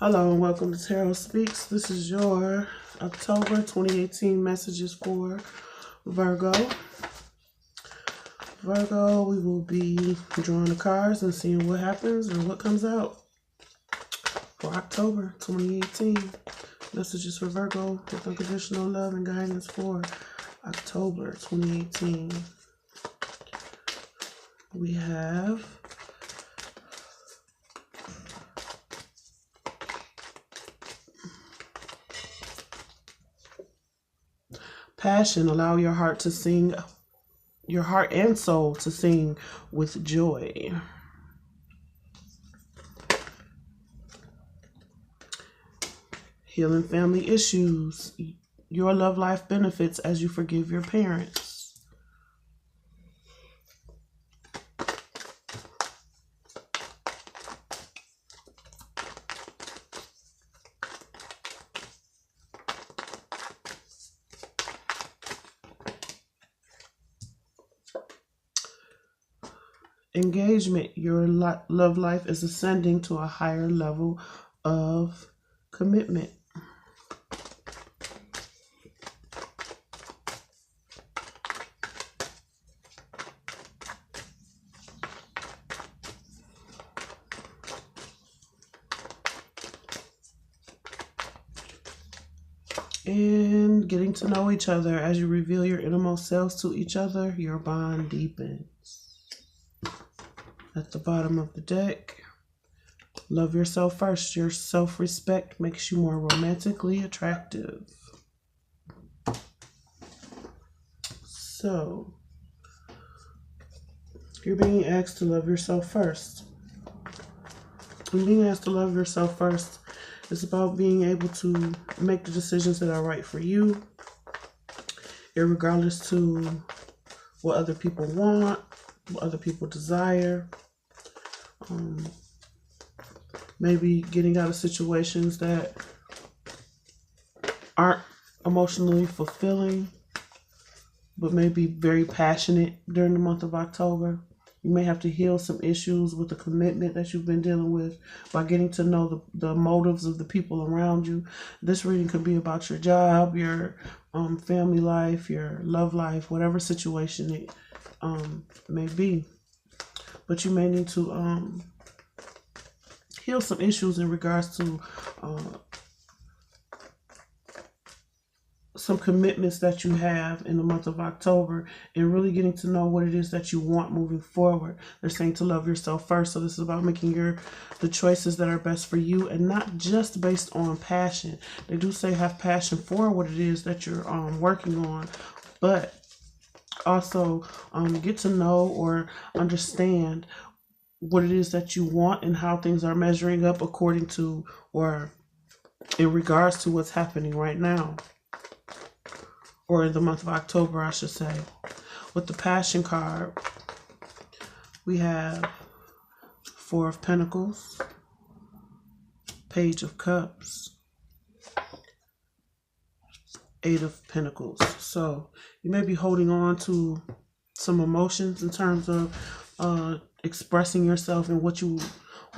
Hello and welcome to Tarot Speaks. This is your October 2018 messages for Virgo. Virgo, we will be drawing the cards and seeing what happens and what comes out for October 2018. Messages for Virgo with unconditional love and guidance for October 2018. We have passion. Allow your heart to sing, your heart and soul to sing with joy. Healing family issues. Your love life benefits as you forgive your parents. Engagement. Your love life is ascending to a higher level of commitment. And getting to know each other. As you reveal your innermost selves to each other, your bond deepens. At the bottom of the deck, love yourself first. Your self-respect makes you more romantically attractive. So, you're being asked to love yourself first. When being asked to love yourself first, it's about being able to make the decisions that are right for you, irregardless to what other people want, what other people desire. Maybe getting out of situations that aren't emotionally fulfilling, but may be very passionate during the month of October. You may have to heal some issues with the commitment that you've been dealing with by getting to know the motives of the people around you. This reading could be about your job, your family life, your love life, whatever situation it may be. But you may need to heal some issues in regards to some commitments that you have in the month of October, and really getting to know what it is that you want moving forward. They're saying to love yourself first. So this is about making the choices that are best for you, and not just based on passion. They do say have passion for what it is that you're working on, but also get to know or understand what it is that you want and how things are measuring up according to, or in regards to, what's happening right now, or in the month of October, I should say. With the Passion card, we have Four of Pentacles, Page of Cups, Eight of Pentacles. So you may be holding on to some emotions in terms of expressing yourself and what you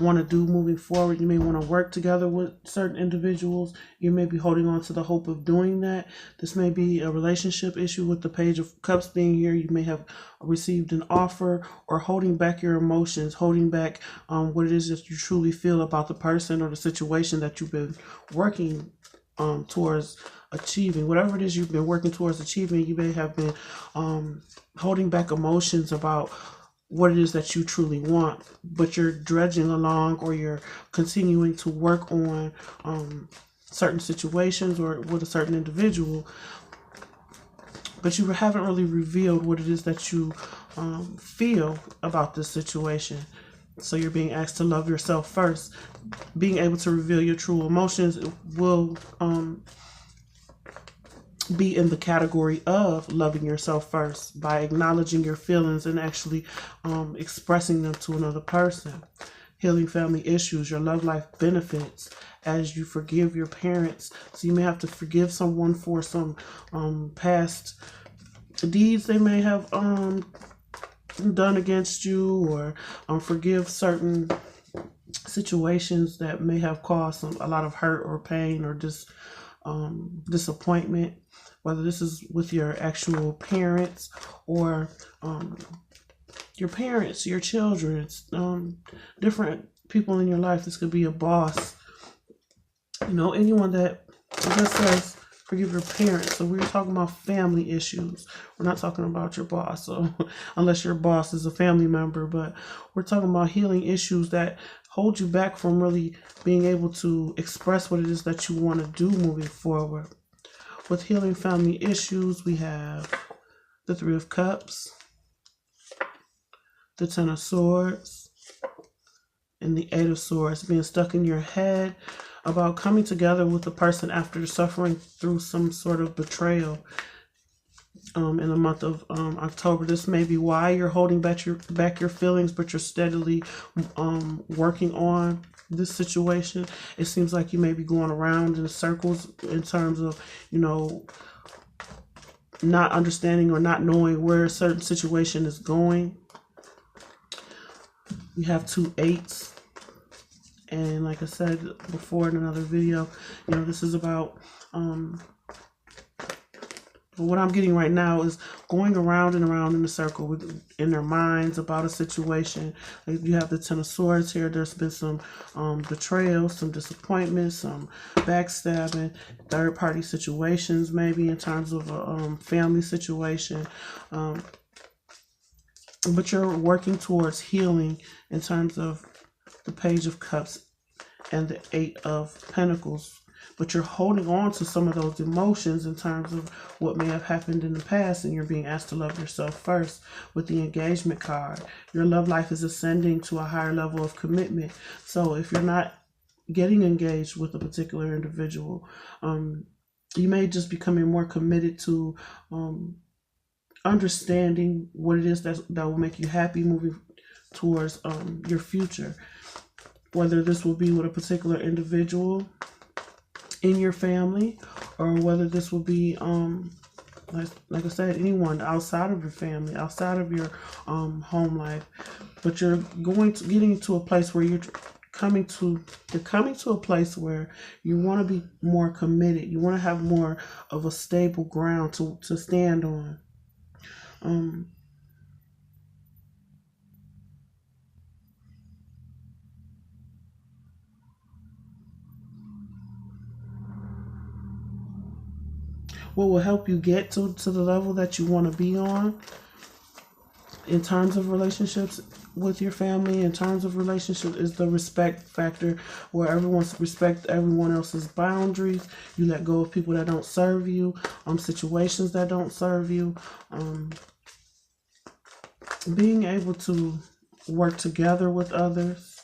want to do moving forward. You may want to work together with certain individuals. You may be holding on to the hope of doing that. This may be a relationship issue with the Page of Cups being here. You may have received an offer, or holding back your emotions, holding back what it is that you truly feel about the person or the situation that you've been working towards achieving. Whatever it is you've been working towards achieving, you may have been holding back emotions about what it is that you truly want, but you're dredging along, or you're continuing to work on certain situations or with a certain individual, but you haven't really revealed what it is that you feel about this situation. So you're being asked to love yourself first. Being able to reveal your true emotions will be in the category of loving yourself first, by acknowledging your feelings and actually expressing them to another person. Healing family issues. Your love life benefits as you forgive your parents. So you may have to forgive someone for some past deeds they may have done against you, or forgive certain situations that may have caused a lot of hurt or pain or just disappointment, whether this is with your actual parents or your parents, your children, different people in your life. This could be a boss, anyone that just says forgive your parents. So we're talking about family issues. We're not talking about your boss. So unless your boss is a family member, but we're talking about healing issues that hold you back from really being able to express what it is that you want to do moving forward. With healing family issues, we have the Three of Cups, the Ten of Swords, and the Eight of Swords. Being stuck in your head about coming together with a person after suffering through some sort of betrayal in the month of October. This may be why you're holding back your feelings, but you're steadily working on this situation. It seems like you may be going around in circles in terms of, not understanding or not knowing where a certain situation is going. We have 2 8s. And like I said before in another video, this is about, what I'm getting right now is going around and around in a circle in their minds about a situation. Like you have the Ten of Swords here. There's been some betrayal, some disappointment, some backstabbing, third-party situations maybe in terms of a family situation. But you're working towards healing in terms of the Page of Cups and the Eight of Pentacles. But you're holding on to some of those emotions in terms of what may have happened in the past, and you're being asked to love yourself first with the Engagement card. Your love life is ascending to a higher level of commitment. So if you're not getting engaged with a particular individual, you may just becoming more committed to understanding what it is that will make you happy moving towards your future. Whether this will be with a particular individual in your family, or whether this will be like I said, anyone outside of your family, outside of your home life. But you're getting to a place where you're coming to a place where you want to be more committed. You want to have more of a stable ground to stand on. What will help you get to the level that you want to be on in terms of relationships with your family, in terms of relationships, is the respect factor, where everyone respects everyone else's boundaries. You let go of people that don't serve you, situations that don't serve you. Being able to work together with others,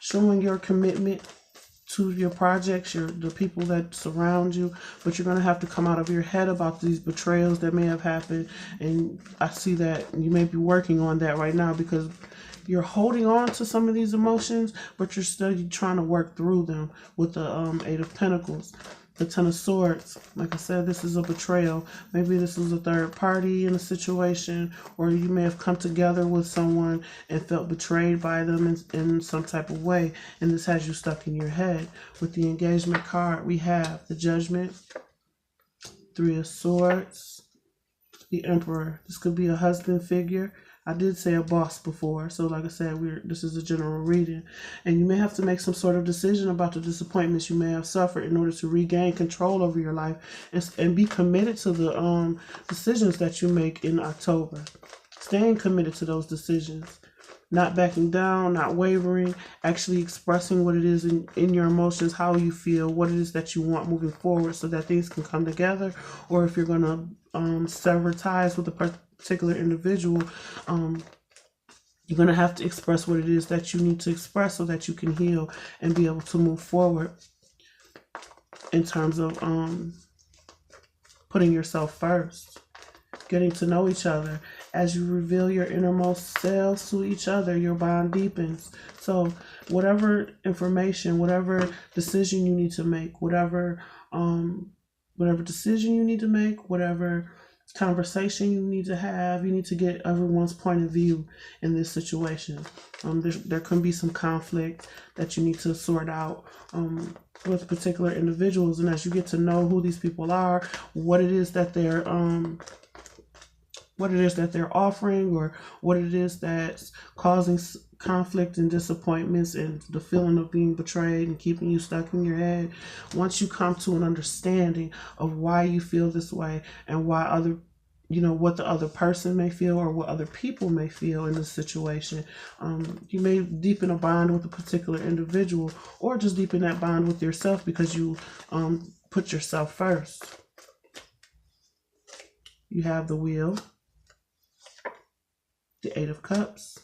showing your commitment to your projects, the people that surround you. But you're going to have to come out of your head about these betrayals that may have happened. And I see that you may be working on that right now, because you're holding on to some of these emotions, but you're still trying to work through them with the Eight of Pentacles. The Ten of Swords, like I said, this is a betrayal. Maybe this is a third party in a situation, or you may have come together with someone and felt betrayed by them in some type of way, and this has you stuck in your head. With the Engagement card, we have the Judgment, Three of Swords, the Emperor. This could be a husband figure. I did say a boss before, so like I said, this is a general reading. And you may have to make some sort of decision about the disappointments you may have suffered in order to regain control over your life and be committed to the decisions that you make in October. Staying committed to those decisions. Not backing down, not wavering, actually expressing what it is in your emotions, how you feel, what it is that you want moving forward, so that things can come together. Or if you're going to sever ties with a particular individual, you're going to have to express what it is that you need to express so that you can heal and be able to move forward in terms of putting yourself first, getting to know each other. As you reveal your innermost selves to each other, your bond deepens. So whatever information, whatever decision you need to make, whatever decision you need to make, whatever conversation you need to have. You need to get everyone's point of view in this situation. There can be some conflict that you need to sort out with particular individuals, and as you get to know who these people are, what it is that they're offering, or what it is that's causing conflict and disappointments and the feeling of being betrayed and keeping you stuck in your head. Once you come to an understanding of why you feel this way and why what the other person may feel or what other people may feel in this situation, you may deepen a bond with a particular individual, or just deepen that bond with yourself because you put yourself first. You have the Wheel, the Eight of Cups,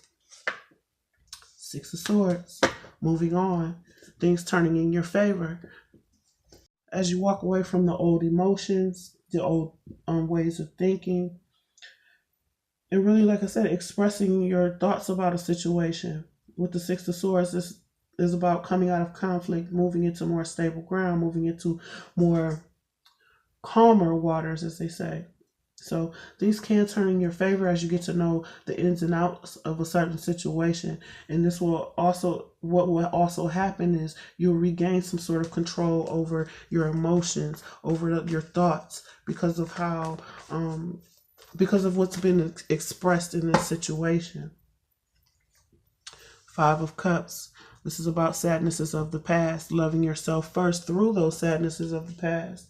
Six of Swords. Moving on, things turning in your favor as you walk away from the old emotions, the old ways of thinking, and really, like I said, expressing your thoughts about a situation. With the Six of Swords, this is about coming out of conflict, moving into more stable ground, moving into more calmer waters, as they say. So these can turn in your favor as you get to know the ins and outs of a certain situation. And this will also, what will also happen is you'll regain some sort of control over your emotions, over your thoughts, because of how, because of what's been expressed in this situation. Five of Cups. This is about sadnesses of the past, loving yourself first through those sadnesses of the past.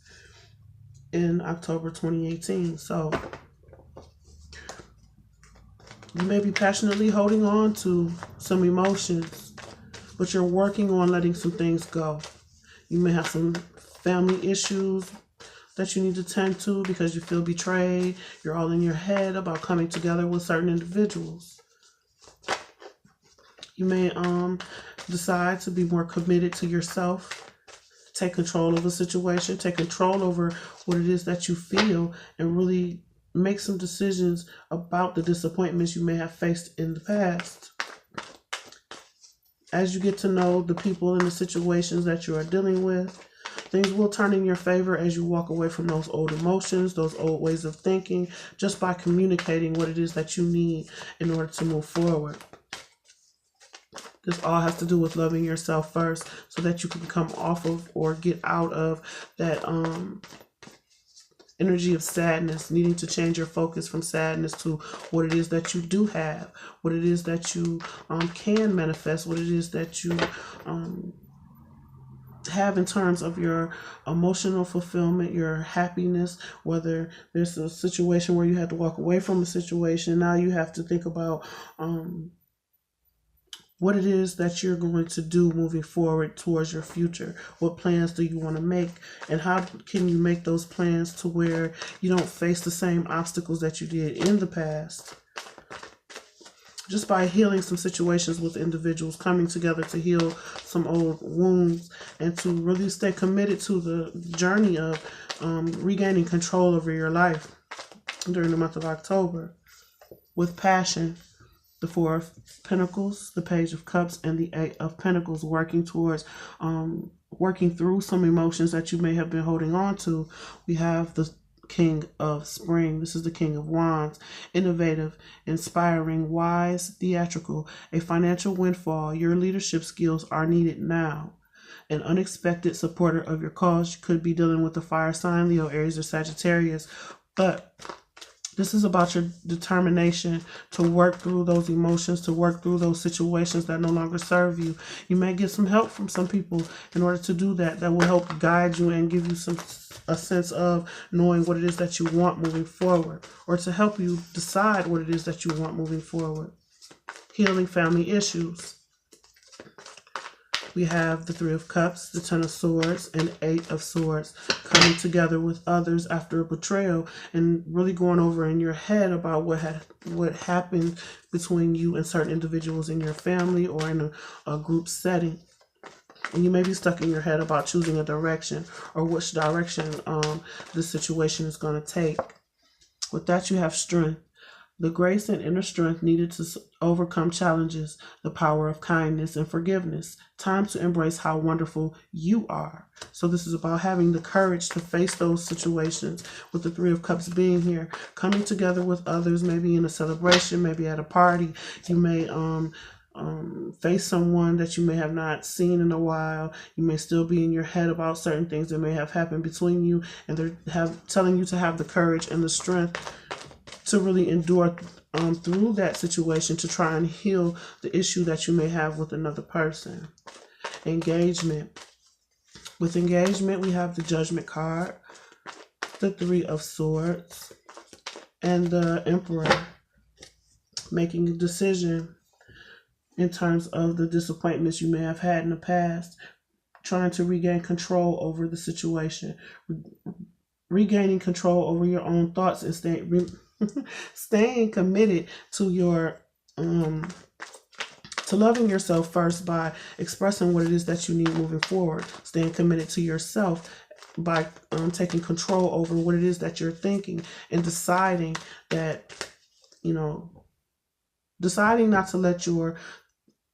In October 2018. So you may be passionately holding on to some emotions, but you're working on letting some things go. You may have some family issues that you need to tend to because you feel betrayed. You're all in your head about coming together with certain individuals. You may decide to be more committed to yourself. Take control of the situation, take control over what it is that you feel, and really make some decisions about the disappointments you may have faced in the past. As you get to know the people and the situations that you are dealing with, things will turn in your favor as you walk away from those old emotions, those old ways of thinking, just by communicating what it is that you need in order to move forward. This all has to do with loving yourself first so that you can come off of or get out of that energy of sadness, needing to change your focus from sadness to what it is that you do have, what it is that you can manifest, what it is that you have in terms of your emotional fulfillment, your happiness. Whether there's a situation where you had to walk away from a situation, now you have to think about what it is that you're going to do moving forward towards your future. What plans do you want to make, and how can you make those plans to where you don't face the same obstacles that you did in the past? Just by healing some situations with individuals, coming together to heal some old wounds, and to really stay committed to the journey of regaining control over your life during the month of October with passion. The Four of Pentacles, the Page of Cups, and the Eight of Pentacles, working towards working through some emotions that you may have been holding on to. We have the King of Spring. This is the King of Wands. Innovative, inspiring, wise, theatrical, a financial windfall. Your leadership skills are needed now. An unexpected supporter of your cause. You could be dealing with the fire sign, Leo, Aries, or Sagittarius, but this is about your determination to work through those emotions, to work through those situations that no longer serve you. You may get some help from some people in order to do that. That will help guide you and give you a sense of knowing what it is that you want moving forward, or to help you decide what it is that you want moving forward. Healing family issues. We have the Three of Cups, the Ten of Swords, and Eight of Swords, coming together with others after a betrayal and really going over in your head about what happened between you and certain individuals in your family or in a group setting. And you may be stuck in your head about choosing a direction or which direction this situation is going to take. With that, you have strength. the grace and inner strength needed to overcome challenges, the power of kindness and forgiveness. Time to embrace how wonderful you are. So this is about having the courage to face those situations, with the Three of Cups being here, coming together with others, maybe in a celebration, maybe at a party. You may face someone that you may have not seen in a while. You may still be in your head about certain things that may have happened between you, and they're telling you to have the courage and the strength to really endure through that situation, to try and heal the issue that you may have with another person. Engagement. With engagement, we have the Judgment card, the Three of Swords, and the Emperor. Making a decision in terms of the disappointments you may have had in the past, trying to regain control over the situation, regaining control over your own thoughts, and staying committed to your to loving yourself first by expressing what it is that you need moving forward, staying committed to yourself by taking control over what it is that you're thinking, and deciding that, deciding not to let your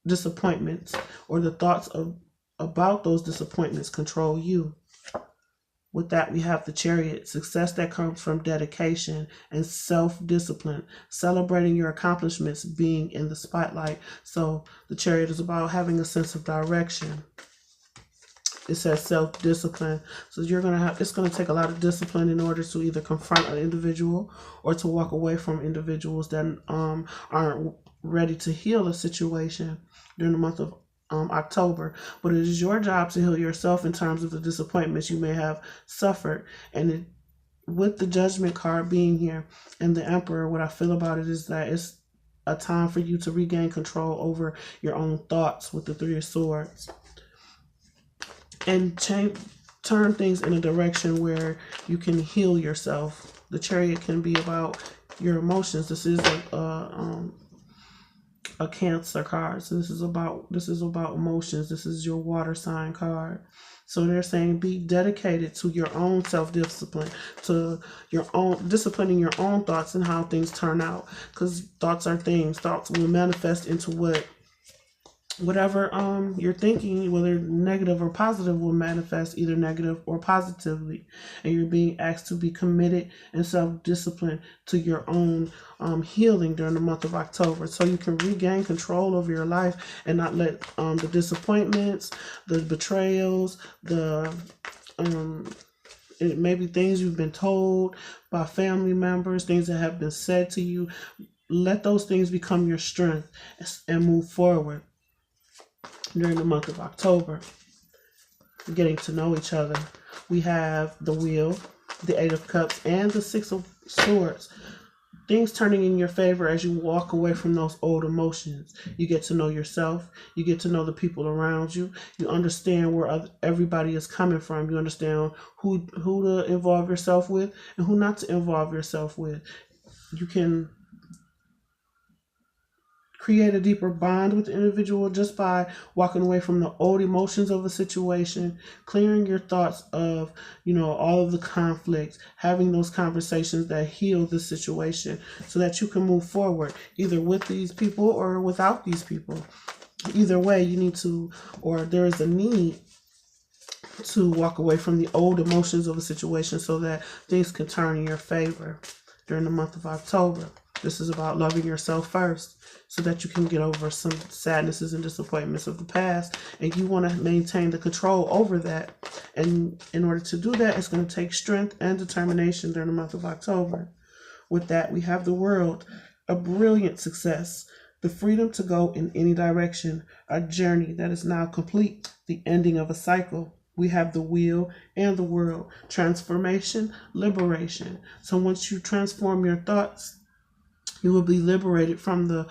disappointments or the thoughts about those disappointments control you. With that, we have the Chariot, success that comes from dedication and self-discipline, celebrating your accomplishments, being in the spotlight. So the Chariot is about having a sense of direction. It says self-discipline. So it's going to take a lot of discipline in order to either confront an individual or to walk away from individuals that aren't ready to heal a situation during the month of October. But it is your job to heal yourself in terms of the disappointments you may have suffered. And with the Judgment card being here and the Emperor, what I feel about it is that it's a time for you to regain control over your own thoughts with the Three of Swords, and turn things in a direction where you can heal yourself. The Chariot can be about your emotions. This is a Cancer card. So this is about emotions. This is your water sign card. So they're saying be dedicated to your own self-discipline, to your own disciplining your own thoughts and how things turn out. Because thoughts are things. Thoughts will manifest into whatever you're thinking, whether negative or positive, will manifest either negative or positively. And you're being asked to be committed and self-disciplined to your own healing during the month of October, so you can regain control over your life and not let the disappointments, the betrayals, it may be things you've been told by family members, things that have been said to you. Let those things become your strength and move forward during the month of October. Getting to know each other. We have the Wheel, the Eight of Cups, and the Six of Swords. Things turning in your favor as you walk away from those old emotions. You get to know yourself. You get to know the people around you. You understand where everybody is coming from. You understand who to involve yourself with and who not to involve yourself with. You can create a deeper bond with the individual just by walking away from the old emotions of a situation, clearing your thoughts of, all of the conflicts, having those conversations that heal the situation so that you can move forward, either with these people or without these people. Either way, you need to, or there is a need to walk away from the old emotions of a situation so that things can turn in your favor during the month of October. This is about loving yourself first so that you can get over some sadnesses and disappointments of the past. And you want to maintain the control over that. And in order to do that, it's going to take strength and determination during the month of October. With that, we have the World, a brilliant success, the freedom to go in any direction, a journey that is now complete, the ending of a cycle. We have the Wheel and the World, transformation, liberation. So once you transform your thoughts, you will be liberated from the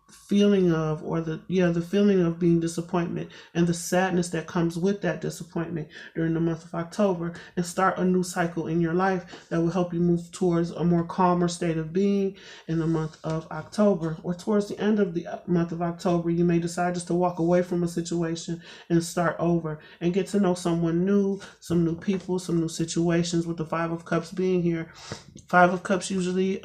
feeling of, the feeling of being disappointment and the sadness that comes with that disappointment during the month of October, and start a new cycle in your life that will help you move towards a more calmer state of being in the month of October. Or towards the end of the month of October, you may decide just to walk away from a situation and start over and get to know someone new, some new people, some new situations. With the Five of Cups being here, Five of Cups usually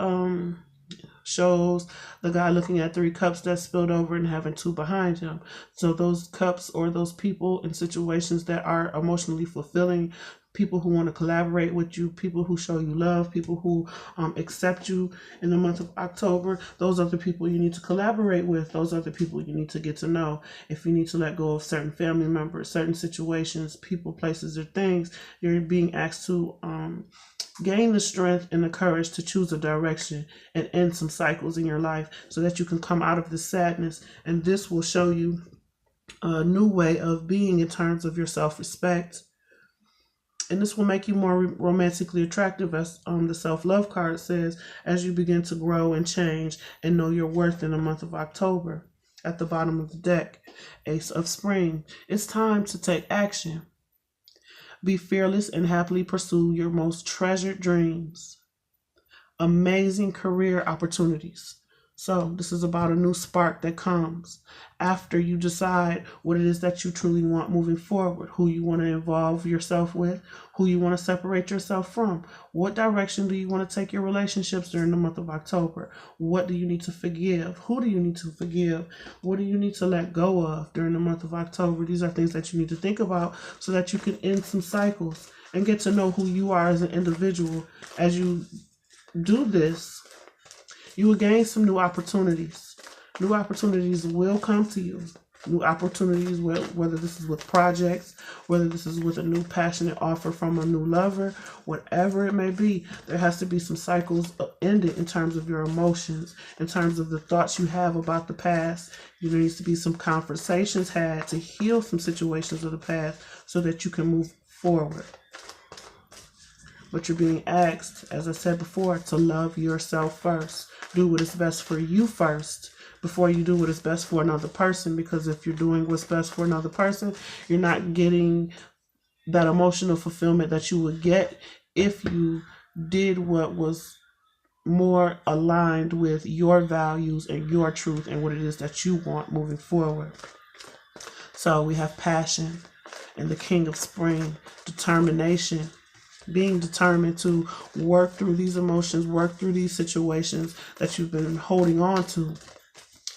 shows the guy looking at 3 cups that spilled over and having 2 behind him. So those cups or those people in situations that are emotionally fulfilling, people who want to collaborate with you, people who show you love, people who accept you in the month of October, those are the people you need to collaborate with. Those are the people you need to get to know. If you need to let go of certain family members, certain situations, people, places, or things, you're being asked to gain the strength and the courage to choose a direction and end some cycles in your life so that you can come out of this sadness. And this will show you a new way of being in terms of your self-respect. And this will make you more romantically attractive, as the self-love card says, as you begin to grow and change and know your worth in the month of October. At the bottom of the deck, Ace of Spring. It's time to take action. Be fearless and happily pursue your most treasured dreams. Amazing career opportunities. So this is about a new spark that comes after you decide what it is that you truly want moving forward, who you want to involve yourself with, who you want to separate yourself from. What direction do you want to take your relationships during the month of October? What do you need to forgive? Who do you need to forgive? What do you need to let go of during the month of October? These are things that you need to think about so that you can end some cycles and get to know who you are as an individual. As you do this, you will gain some new opportunities. New opportunities will come to you. New opportunities, whether this is with projects, whether this is with a new passionate offer from a new lover, whatever it may be, there has to be some cycles ended in terms of your emotions, in terms of the thoughts you have about the past. There needs to be some conversations had to heal some situations of the past so that you can move forward. But you're being asked, as I said before, to love yourself first. Do what is best for you first before you do what is best for another person. Because if you're doing what's best for another person, you're not getting that emotional fulfillment that you would get if you did what was more aligned with your values and your truth and what it is that you want moving forward. So we have passion and the King of Spring, determination. Being determined to work through these emotions, work through these situations that you've been holding on to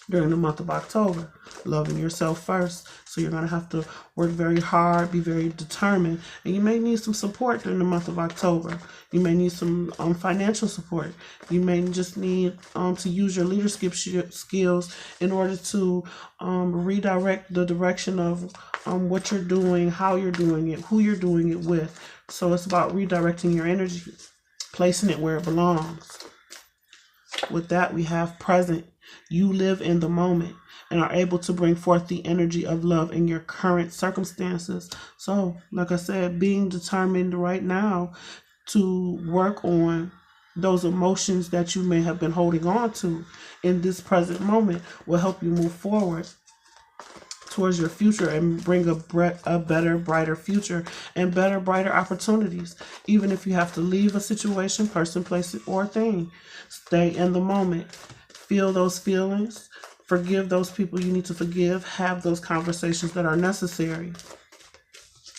during the month of October. Loving yourself first. So you're going to have to work very hard, be very determined. And you may need some support during the month of October. You may need some financial support. You may just need to use your leadership skills in order to redirect the direction of what you're doing, how you're doing it, who you're doing it with. So it's about redirecting your energy, placing it where it belongs. With that, we have present. You live in the moment and are able to bring forth the energy of love in your current circumstances. So, like I said, being determined right now to work on those emotions that you may have been holding on to in this present moment will help you move forward towards your future and bring a better, brighter future and better, brighter opportunities. Even if you have to leave a situation, person, place, or thing, stay in the moment. Feel those feelings. Forgive those people you need to forgive. Have those conversations that are necessary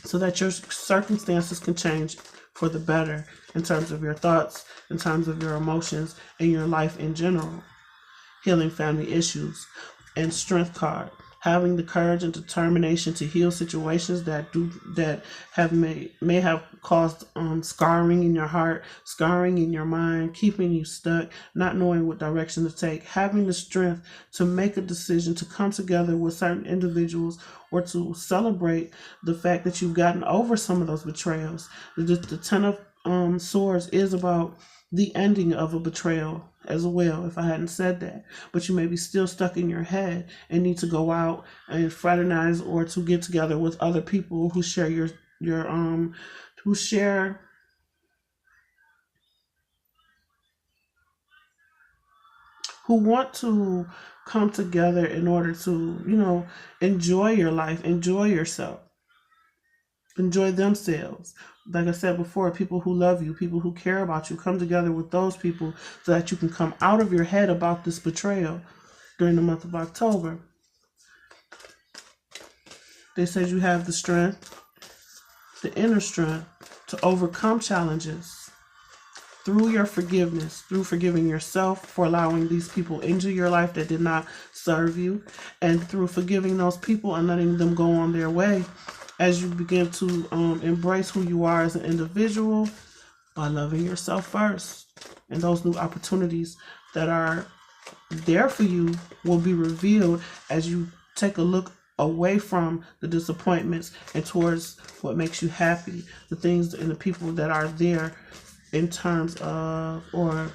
so that your circumstances can change for the better in terms of your thoughts, in terms of your emotions, and your life in general. Healing family issues and strength card. Having the courage and determination to heal situations that may have caused scarring in your heart, scarring in your mind, keeping you stuck, not knowing what direction to take. Having the strength to make a decision to come together with certain individuals or to celebrate the fact that you've gotten over some of those betrayals. The Ten of Swords is about the ending of a betrayal as well, if I hadn't said that. But you may be still stuck in your head and need to go out and fraternize or to get together with other people who share who want to come together in order to, enjoy your life, enjoy yourself, enjoy themselves. Like I said before, people who love you, people who care about you, come together with those people so that you can come out of your head about this betrayal during the month of October. They said you have the strength, the inner strength to overcome challenges. through your forgiveness, through forgiving yourself for allowing these people into your life that did not serve you, and through forgiving those people and letting them go on their way, as you begin to embrace who you are as an individual by loving yourself first. And those new opportunities that are there for you will be revealed as you take a look away from the disappointments and towards what makes you happy, the things and the people that are there in terms of, or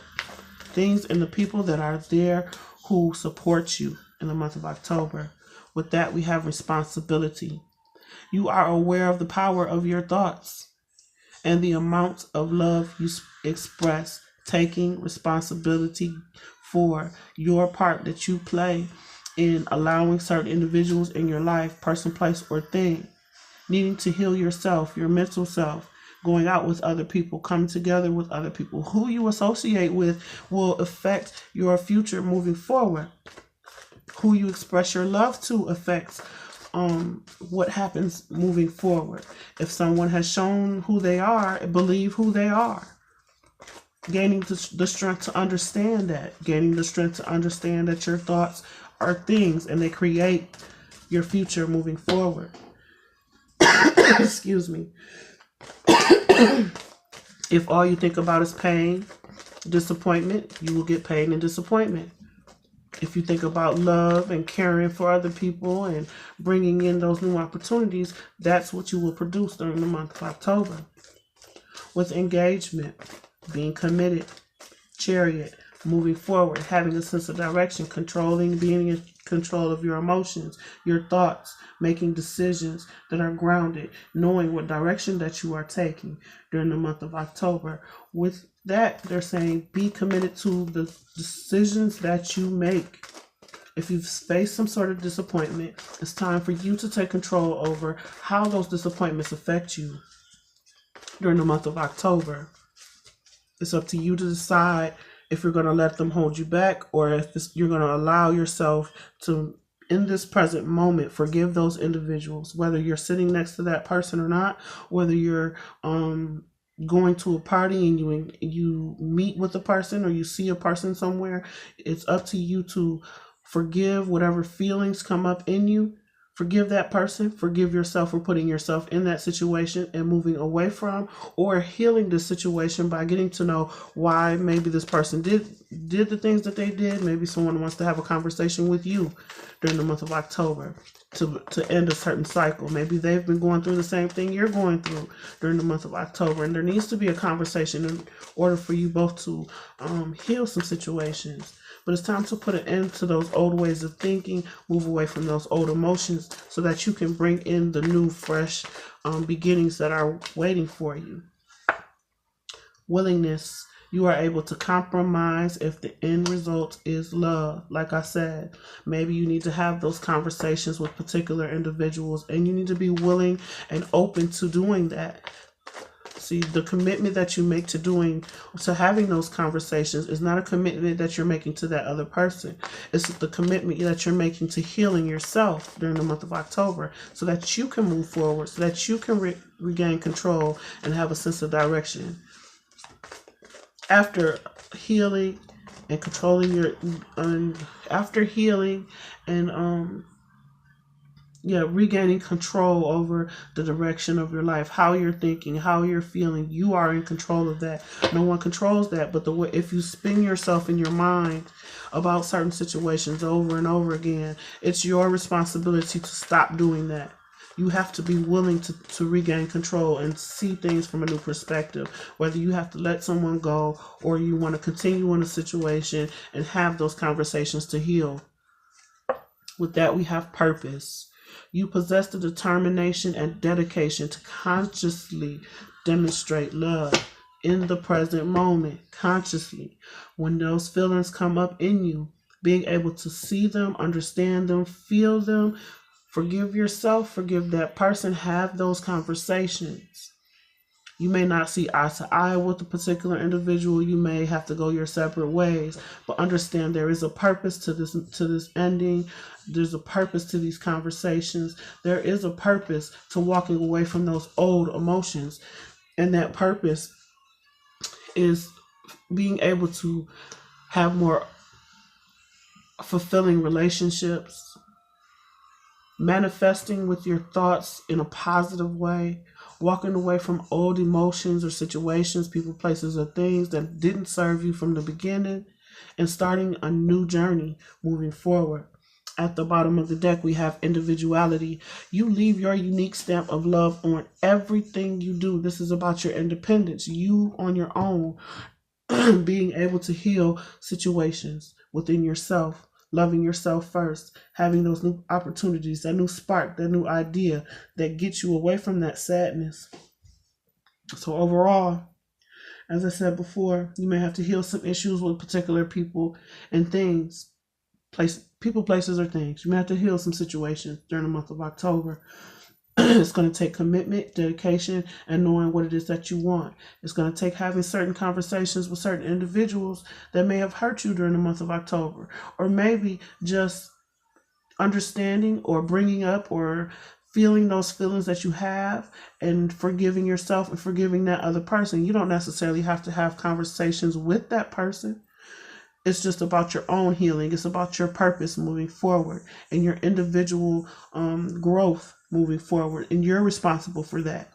things and the people that are there who support you in the month of October. With that, we have responsibility. You are aware of the power of your thoughts and the amount of love you express, taking responsibility for your part that you play in allowing certain individuals in your life, person, place, or thing, needing to heal yourself, your mental self, going out with other people, coming together with other people. Who you associate with will affect your future moving forward. Who you express your love to affects what happens moving forward. If someone has shown who they are, believe who they are. Gaining the strength to understand that. Gaining the strength to understand that your thoughts are things and they create your future moving forward. Excuse me. If all you think about is pain, disappointment, you will get pain and disappointment. If you think about love and caring for other people and bringing in those new opportunities, that's what you will produce during the month of October. With engagement, being committed, chariot, moving forward, having a sense of direction, controlling, being in control of your emotions, your thoughts, making decisions that are grounded, knowing what direction that you are taking during the month of October. With that, they're saying be committed to the decisions that you make. If you've faced some sort of disappointment, it's time for you to take control over how those disappointments affect you during the month of October. It's up to you to decide if you're going to let them hold you back, or if you're going to allow yourself to, in this present moment, forgive those individuals, whether you're sitting next to that person or not, whether you're going to a party and you meet with a person or you see a person somewhere. It's up to you to forgive whatever feelings come up in you. Forgive that person, forgive yourself for putting yourself in that situation and moving away from, or healing the situation by getting to know why maybe this person did the things that they did. Maybe someone wants to have a conversation with you during the month of October to end a certain cycle. Maybe they've been going through the same thing you're going through during the month of October, and there needs to be a conversation in order for you both to heal some situations. But it's time to put an end to those old ways of thinking, move away from those old emotions so that you can bring in the new, fresh beginnings that are waiting for you. Willingness. You are able to compromise if the end result is love. Like I said, maybe you need to have those conversations with particular individuals, and you need to be willing and open to doing that. See, the commitment that you make to having those conversations is not a commitment that you're making to that other person. It's the commitment that you're making to healing yourself during the month of October so that you can move forward, so that you can regain control and have a sense of direction. After healing and controlling your, after healing and regaining control over the direction of your life, how you're thinking, how you're feeling, you are in control of that. No one controls that, but if you spin yourself in your mind about certain situations over and over again, it's your responsibility to stop doing that. You have to be willing to regain control and see things from a new perspective, whether you have to let someone go or you want to continue in a situation and have those conversations to heal. With that, we have purpose. You possess the determination and dedication to consciously demonstrate love in the present moment, consciously. When those feelings come up in you, being able to see them, understand them, feel them, forgive yourself, forgive that person, have those conversations. You may not see eye to eye with a particular individual. You may have to go your separate ways, but understand there is a purpose to this ending. There's a purpose to these conversations. There is a purpose to walking away from those old emotions, and that purpose is being able to have more fulfilling relationships, manifesting with your thoughts in a positive way, walking away from old emotions or situations, people, places, or things that didn't serve you from the beginning, and starting a new journey moving forward. At the bottom of the deck, we have individuality. You leave your unique stamp of love on everything you do. This is about your independence. You on your own, being able to heal situations within yourself, loving yourself first, having those new opportunities, that new spark, that new idea that gets you away from that sadness. So overall, as I said before, you may have to heal some issues with particular people and things. People, places, or things. You may have to heal some situations during the month of October. It's going to take commitment, dedication, and knowing what it is that you want. It's going to take having certain conversations with certain individuals that may have hurt you during the month of October, or maybe just understanding or bringing up or feeling those feelings that you have and forgiving yourself and forgiving that other person. You don't necessarily have to have conversations with that person. It's just about your own healing. It's about your purpose moving forward and your individual growth moving forward. And you're responsible for that.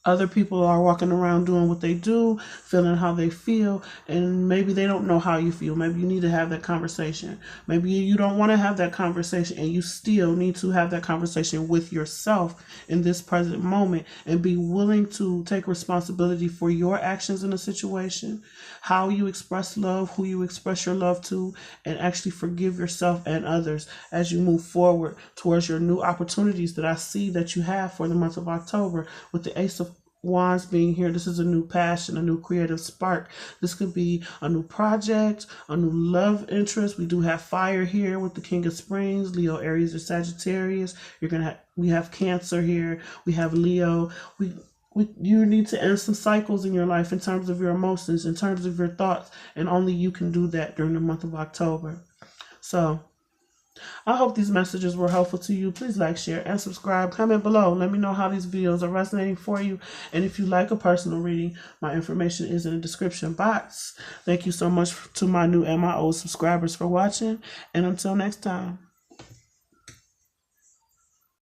Other people are walking around doing what they do, feeling how they feel, and maybe they don't know how you feel. Maybe you need to have that conversation. Maybe you don't want to have that conversation, and you still need to have that conversation with yourself in this present moment and be willing to take responsibility for your actions in a situation, how you express love, who you express your love to, and actually forgive yourself and others as you move forward towards your new opportunities that I see that you have for the month of October with the Ace of Wands being here. This is a new passion, a new creative spark. This could be a new project, a new love interest. We do have fire here with the King of Springs, Leo, Aries, or Sagittarius. We have Cancer here. We have Leo. You need to end some cycles in your life in terms of your emotions, in terms of your thoughts, and only you can do that during the month of October. So I hope these messages were helpful to you. Please like, share, and subscribe. Comment below. Let me know how these videos are resonating for you. And if you like a personal reading, my information is in the description box. Thank you so much to my new and my old subscribers for watching. And until next time.